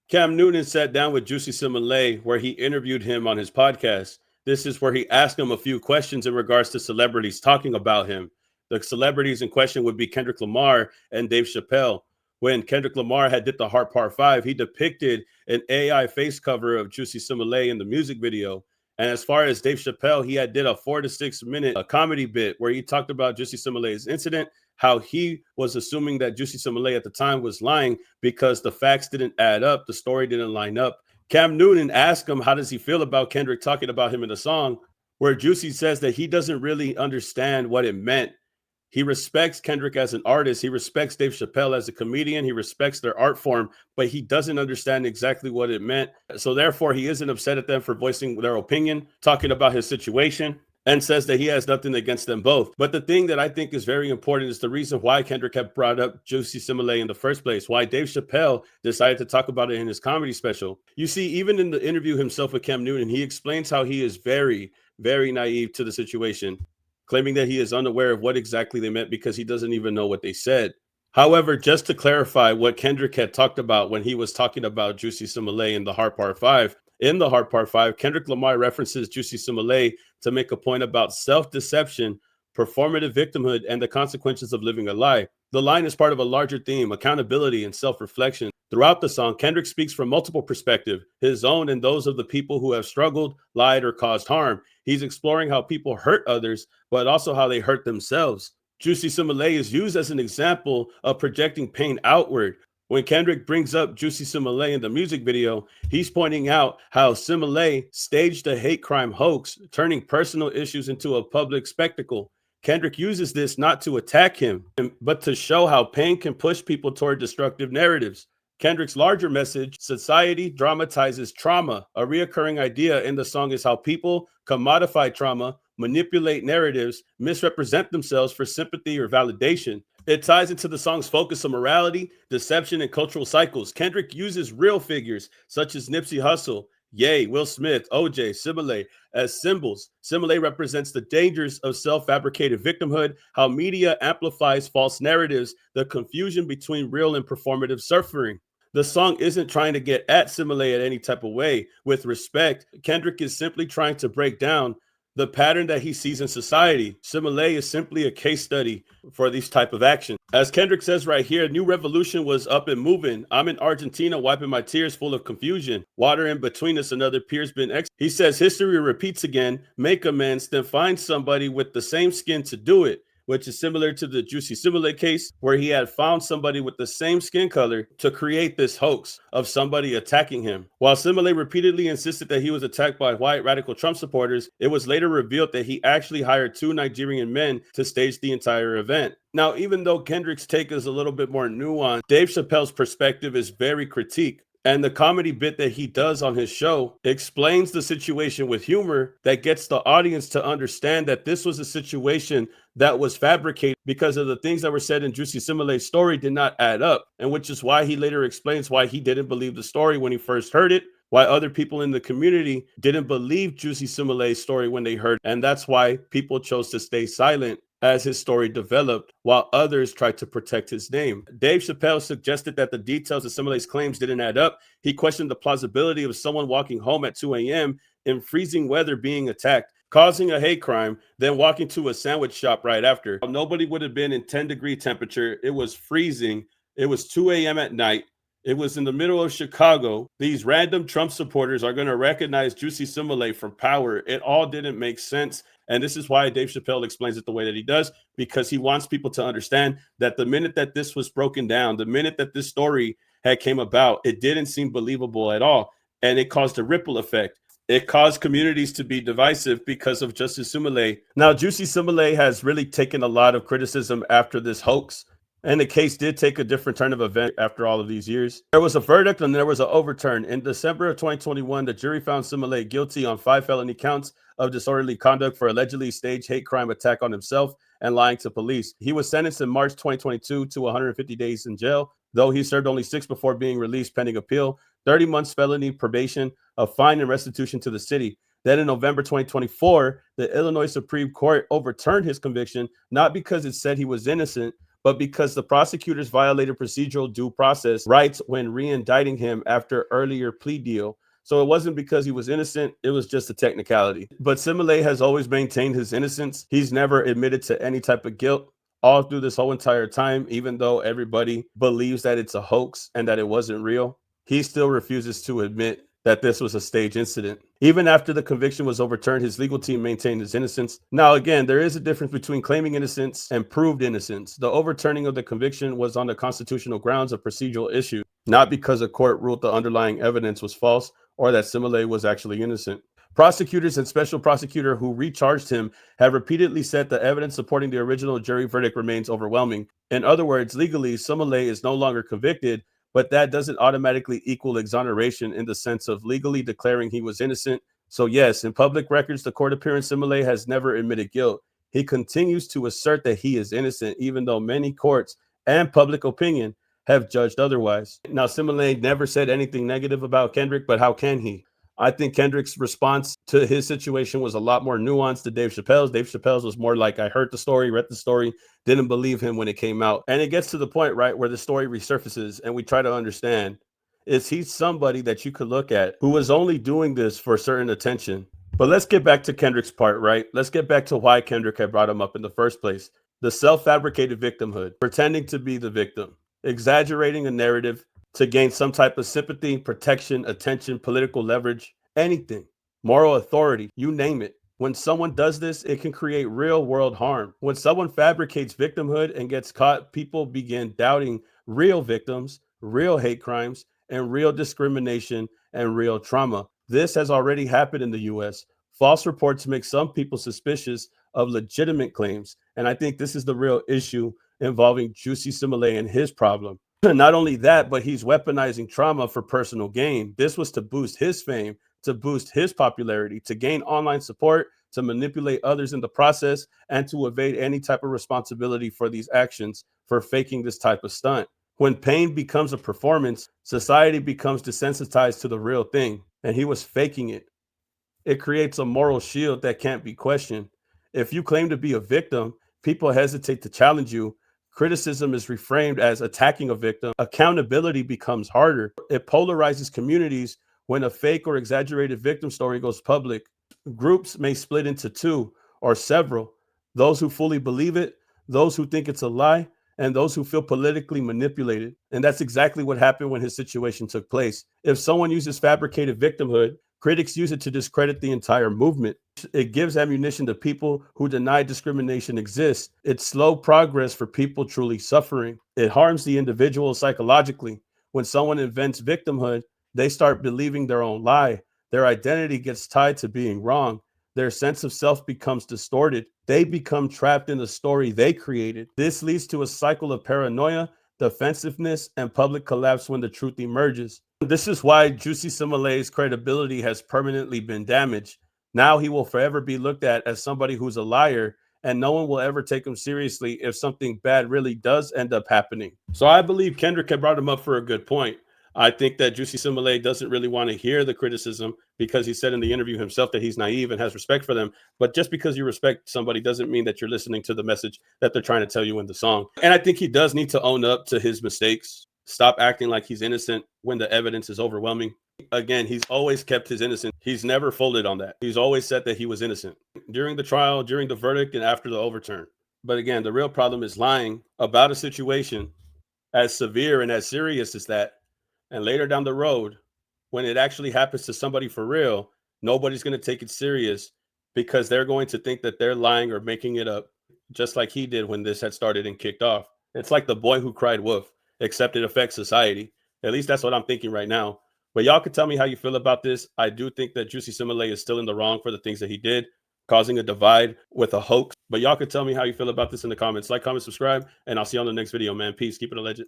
Cam Newton sat down with Juicy Smollett, where he interviewed him on his podcast. This is where he asked him a few questions in regards to celebrities talking about him. The celebrities in question would be Kendrick Lamar and Dave Chappelle. When Kendrick Lamar had did the Heart Part 5, he depicted an AI face cover of Juicy Smollett in the music video. And as far as Dave Chappelle, he had did a 4 to 6 minute comedy bit where he talked about Juicy Smollett's incident, how he was assuming that Juicy Smollett at the time was lying because the facts didn't add up, the story didn't line up. Cam Newton asked him how does he feel about Kendrick talking about him in the song, where Juicy says that he doesn't really understand what it meant. He respects Kendrick as an artist. He respects Dave Chappelle as a comedian. He respects their art form, but he doesn't understand exactly what it meant. So therefore, he isn't upset at them for voicing their opinion, talking about his situation, and says that he has nothing against them both. But the thing that I think is very important is the reason why Kendrick had brought up Juicy Smollett in the first place, why Dave Chappelle decided to talk about it in his comedy special. You see, even in the interview himself with Cam Newton, he explains how he is very, very naive to the situation, claiming that he is unaware of what exactly they meant because he doesn't even know what they said. However, just to clarify what Kendrick had talked about when he was talking about Juicy Smollett in the Heart Part 5, in the Heart Part 5, Kendrick Lamar references Juicy Smollett to make a point about self-deception, performative victimhood, and the consequences of living a lie. The line is part of a larger theme, accountability and self-reflection. Throughout the song, Kendrick speaks from multiple perspectives, his own and those of the people who have struggled, lied, or caused harm. He's exploring how people hurt others, but also how they hurt themselves. Juicy Smollett is used as an example of projecting pain outward. When Kendrick brings up Juicy Smollett in the music video, he's pointing out how Smollett staged a hate crime hoax, turning personal issues into a public spectacle. Kendrick uses this not to attack him, but to show how pain can push people toward destructive narratives. Kendrick's larger message, society dramatizes trauma. A reoccurring idea in the song is how people commodify trauma, manipulate narratives, misrepresent themselves for sympathy or validation. It ties into the song's focus on morality, deception, and cultural cycles. Kendrick uses real figures such as Nipsey Hussle, Ye, Will Smith, OJ, Smollett as symbols. Smollett represents the dangers of self-fabricated victimhood, how media amplifies false narratives, the confusion between real and performative suffering. The song isn't trying to get at Smollett in any type of way. With respect, Kendrick is simply trying to break down the pattern that he sees in society. Smollett is simply a case study for these type of actions. As Kendrick says right here, new revolution was up and moving. I'm in Argentina wiping my tears full of confusion. Water in between us, another peer's been He says history repeats again, make amends, then find somebody with the same skin to do it, which is similar to the Juicy Smollett case, where he had found somebody with the same skin color to create this hoax of somebody attacking him. While Smollett repeatedly insisted that he was attacked by white radical Trump supporters, it was later revealed that he actually hired 2 Nigerian men to stage the entire event. Now, even though Kendrick's take is a little bit more nuanced, Dave Chappelle's perspective is very critique. And the comedy bit that he does on his show explains the situation with humor that gets the audience to understand that this was a situation that was fabricated because of the things that were said in Juicy Smollett's story did not add up. And which is why he later explains why he didn't believe the story when he first heard it, why other people in the community didn't believe Juicy Smollett's story when they heard it. And that's why people chose to stay silent as his story developed, while others tried to protect his name. Dave Chappelle suggested that the details of Smollett's claims didn't add up. He questioned the plausibility of someone walking home at 2 a.m. in freezing weather being attacked, causing a hate crime, then walking to a sandwich shop right after. Nobody would have been in 10-degree temperature. It was freezing. It was 2 a.m. at night. It was in the middle of Chicago. These random Trump supporters are going to recognize Juicy Smollett for power. It all didn't make sense. And this is why Dave Chappelle explains it the way that he does, because he wants people to understand that the minute that this was broken down, the minute that this story had came about, it didn't seem believable at all. And it caused a ripple effect. It caused communities to be divisive because of Justice Smollett. Now, Juicy Smollett has really taken a lot of criticism after this hoax. And the case did take a different turn of event after all of these years. There was a verdict and there was an overturn. In December of 2021, the jury found Smollett guilty on 5 felony counts of disorderly conduct for allegedly staged hate crime attack on himself and lying to police. He was sentenced in March 2022 to 150 days in jail, though he served only 6 before being released pending appeal, 30 months felony probation, a fine and restitution to the city. Then in November 2024, the Illinois Supreme Court overturned his conviction, not because it said he was innocent, but because the prosecutors violated procedural due process rights when re-indicting him after earlier plea deal. So it wasn't because he was innocent, it was just a technicality. But Simile has always maintained his innocence. He's never admitted to any type of guilt all through this whole entire time, even though everybody believes that it's a hoax and that it wasn't real. He still refuses to admit that this was a stage incident. Even after the conviction was overturned, his legal team maintained his innocence. Now, again, there is a difference between claiming innocence and proved innocence. The overturning of the conviction was on the constitutional grounds of procedural issue, not because a court ruled the underlying evidence was false or that Simile was actually innocent. Prosecutors and special prosecutor who recharged him have repeatedly said the evidence supporting the original jury verdict remains overwhelming. In other words, legally, Simile is no longer convicted, but that doesn't automatically equal exoneration in the sense of legally declaring he was innocent. So yes, in public records, the court appearance Simile has never admitted guilt. He continues to assert that he is innocent, even though many courts and public opinion have judged otherwise. Now, Simile never said anything negative about Kendrick, but how can he? I think Kendrick's response to his situation was a lot more nuanced than Dave Chappelle's. Dave Chappelle's was more like, I heard the story, read the story, didn't believe him when it came out. And it gets to the point, right, where the story resurfaces and we try to understand, is he somebody that you could look at who was only doing this for certain attention? But let's get back to Kendrick's part, right? Let's get back to why Kendrick had brought him up in the first place. The self-fabricated victimhood, pretending to be the victim, exaggerating a narrative to gain some type of sympathy, protection, attention, political leverage, anything, moral authority, you name it. When someone does this, it can create real world harm. When someone fabricates victimhood and gets caught, people begin doubting real victims, real hate crimes, and real discrimination and real trauma. This has already happened in the US. False reports make some people suspicious of legitimate claims. And I think this is the real issue involving Juicy Simile and his problem. Not only that, but he's weaponizing trauma for personal gain. This was to boost his fame, to boost his popularity, to gain online support, to manipulate others in the process, and to evade any type of responsibility for these actions, for faking this type of stunt. When pain becomes a performance, society becomes desensitized to the real thing, and he was faking it. It creates a moral shield that can't be questioned. If you claim to be a victim, people hesitate to challenge you. Criticism is reframed as attacking a victim. Accountability becomes harder. It polarizes communities when a fake or exaggerated victim story goes public. Groups may split into two or several: those who fully believe it, those who think it's a lie, and those who feel politically manipulated. And that's exactly what happened when his situation took place. If someone uses fabricated victimhood, critics use it to discredit the entire movement. It gives ammunition to people who deny discrimination exists. It's slow progress for people truly suffering. It harms the individual psychologically. When someone invents victimhood, they start believing their own lie. Their identity gets tied to being wrong. Their sense of self becomes distorted. They become trapped in the story they created. This leads to a cycle of paranoia, defensiveness, and public collapse when the truth emerges. This is why Juicy Simile's credibility has permanently been damaged. Now he will forever be looked at as somebody who's a liar, and no one will ever take him seriously if something bad really does end up happening. So I believe Kendrick had brought him up for a good point. I think that Juicy Simile doesn't really want to hear the criticism because he said in the interview himself that he's naive and has respect for them. But just because you respect somebody doesn't mean that you're listening to the message that they're trying to tell you in the song. And I think he does need to own up to his mistakes. Stop acting like he's innocent when the evidence is overwhelming. Again, he's always kept his innocence. He's never folded on that. He's always said that he was innocent during the trial, during the verdict, and after the overturn. But again, the real problem is lying about a situation as severe and as serious as that. And later down the road, when it actually happens to somebody for real, nobody's going to take it serious because they're going to think that they're lying or making it up, just like he did when this had started and kicked off. It's like the boy who cried wolf, except it affects society. At least that's what I'm thinking right now. But y'all can tell me how you feel about this. I do think that Juicy Simile is still in the wrong for the things that he did, causing a divide with a hoax. But y'all can tell me how you feel about this in the comments. Like, comment, subscribe, and I'll see you on the next video, man. Peace. Keep it alleged.